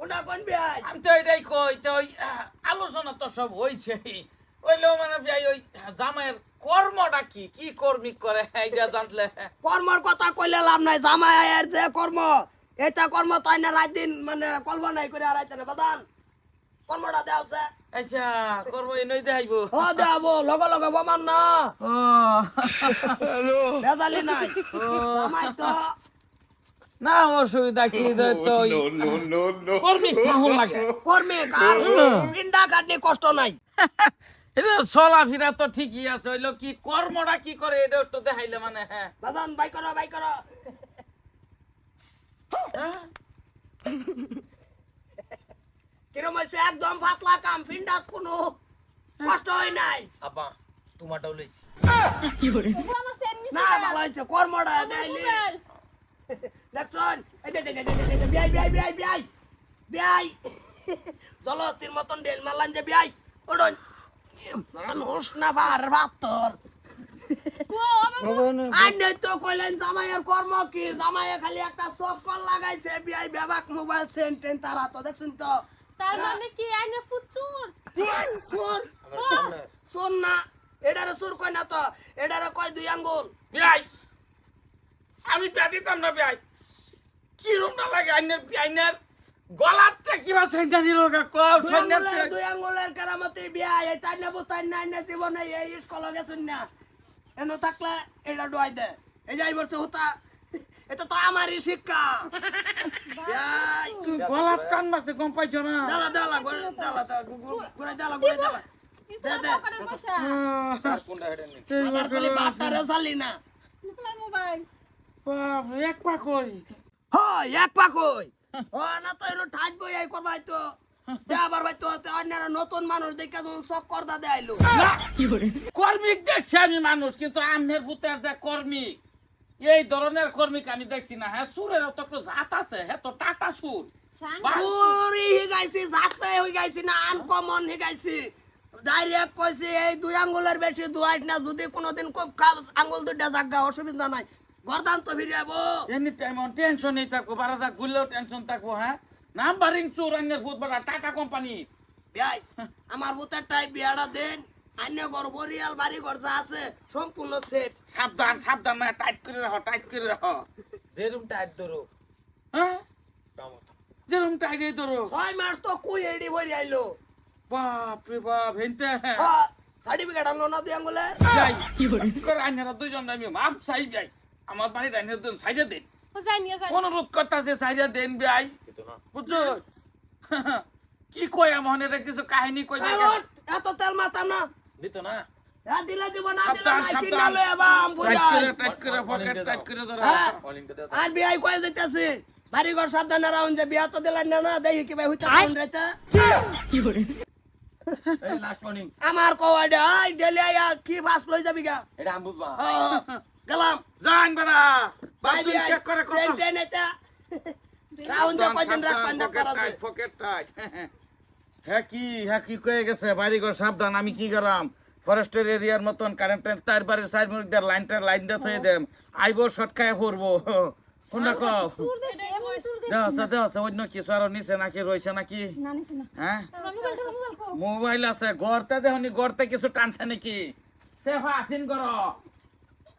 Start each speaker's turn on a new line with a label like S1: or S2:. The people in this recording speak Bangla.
S1: ওটা কোন বিয়াই
S2: আমি তো এটাই কই তো ওই আলোচনা তো সব হইছে ওইলেও মানে ভাই ওই জামাইয়ের কর্মটা কি কি কর্মিক করে এইটা জানলে
S1: কর্মর কথা কইলে লাভ নাই জামাই আয়ের যে কর্ম এটা কর্ম তাই না রাত দিন মানে কল্পনাই করে আর আইতে না বাদান কর্মটা দেওছে
S2: আচ্ছা করবো এই নই দেখাইব
S1: ও দেবো লগে লগে বমান না
S2: ও
S1: বেজালি নাই জামাই তো
S2: না অসুবিধা কি তো কর্মিক ফাহুল লাগে
S1: কর্মী কার পিন্ডা কাটলে কষ্ট নাই
S2: এটা চলাফেরা তো ঠিকই আছে হইলো কি কর্মটা কি করে এটা একটু দেখাইলে মানে হ্যাঁ
S1: বাদান বাই করো
S2: হ্যাঁ?
S1: কিরম হয়েছে একদম পাতলা কাম পিন্ডাত কোনো কষ্ট হয় নাই
S2: আব্বা তোমারটাও লইছি
S1: না ভালো হয়েছে কর্মটা দেখাইলি দেখছন এই যে বিয়াই জলস্তির মতন ডেল মারলাম যে বিয়াই ওডন মানুষ না পাত্তর আইনে তো কইলেন জামাইয়ের কর্ম কি জামাইয়ে খালি একটা চক্কর লাগাইছে বিয়াই বেবাক মোবাইল সেন্টেন তারা তো দেখছুন তো
S3: তার মানে কি আইনে ফুচুর
S1: শোন না এটারে সুর কই না তো এটারে কয় দুই আঙ্গুল
S2: বিয়াই আমি পেদিতাম না বিয়াই কি রুমটা লাগে আইনের গলাতে কিবা সেন্টা দিল কল সন্ন্যাসী
S1: দুই আঙ্গুলের কেরামতি বিয়াই এই তাই না বুঝতাই না আইনে জীবনে এই স্কুলে গেছেন না এনো থাকলে এটা ডুয়াই দে এই যাই বলছে হুতা এটা তো আমারই শিক্ষা
S2: গলাত কান মারছে কম পাইছো না
S1: দালা ঘুরে দালা দে
S2: কোনটা হেডেন নি
S1: আমার খালি বাপটারে চালি না
S3: তোমার মোবাইল
S2: বাপ এক পা কই
S1: হয় এক পা কই ও না তো এলো ঠাট বই এই করবাই তো দে আবার ভাই তো অন্যরা নতুন মানুষ দেখে যখন চক্কর দা দেয়াইলো
S2: কর্মিক দেখছি আমি মানুষ কিন্তু আমনের পুতের যে কর্মিক এই ধরনের কর্মিক আমি দেখছি না হ্যাঁ সুরের তো একটু জাত আছে হ্যাঁ তো টাটা সুর
S1: চুরি হিগাইছি জাতলে হিগাইছি না আনকমন হিগাইছি ডাইরেক্ট কইছি এই দুই আঙ্গুলের বেশি দুয়াইট না যদি কোনোদিন খুব আঙ্গুল দুইটা জাগা অসুবিধা নাই গরদান তো ফিরিয়াবো
S2: এনি টাইম অন টেনশন নেই থাকবো বারাদা গুললেও টেনশন থাকবো হ্যাঁ নাম্বারিং চোর আইনের ফুট বড় টাটা কোম্পানি
S1: ভাই আমার বুতের টাইপ বিয়াটা দেন আন্য ঘর বরিয়াল বাড়ি ঘর যা আছে সম্পূর্ণ সেট
S2: সাবধান না টাইট করে রাখো
S4: যেরুম টাইট ধরো
S2: হ্যাঁ যেরকম টাইট ধরো
S1: 6 মাস তো কুই এডি বই আইলো
S2: বাপ রে বাপ হেনতে
S1: সার্টিফিকেট আনলো না দুই আঙ্গুলের
S2: যাই কি করে আইনারা দুইজন আমি মাপ চাই যাই আমার বাড়ির আইনের দুজন সাইডে দেন
S3: ও জানি
S2: অনুরোধ করতেছে সাইডে দেন ভাই বুঝছো কি কই এমন এটা কিছু কাহিনী কই
S1: এত তেল মাতাম না
S4: দিত না
S1: দিলে দিব না দিলে
S2: সাবধান
S1: নাই
S2: সাবধান
S1: কিনা লই আবাম বুঝা
S2: টাইট করে পকেট টাইট করে ধরো
S4: কলিংটা দাও
S1: আর বিয়াই কই যাইতাছে বাড়ি ঘর সাবধান রাউন যে বিয়া তো দিলেন না দেখি কি ভাই হইতা কোন রাইতা
S4: এই লাস্ট মর্নিং
S1: আমার কোয়াডা আই ডেলি আয়া কি ফাস লই যাবি গা
S4: এটা আম বুঝবা
S1: গেলাম
S2: জান বড়া
S1: ভাই
S2: বাতুন
S1: বিয়াই
S2: চেক করে কত
S1: সেন্টেন এটা রাউন যে কয়দিন রাখ পান্দা করাছে
S2: পকেট টাইট হ্যাঁ কি কয়ে গেছে বাড়ি ঘর সাবধান আমি কি গেলাম ফরেস্টের এরিয়ার মতন কারেন্টের তার বাড়ির সাইড মুখ দিয়ে লাইন দিয়ে থয়ে দেম আইবো শর্ট খায় পড়বো কোনটা কও
S3: চুর দেখে এমন চুর
S2: দেওয়া অন্য কিছু আরো নিচে নাকি রয়েছে নাকি
S3: না নিছি না
S2: হ্যাঁ
S3: মোবাইল কো
S2: মোবাইল আছে গড়তে দেখনি গড়তে কিছু টানছে নাকি সেফা আসিন করো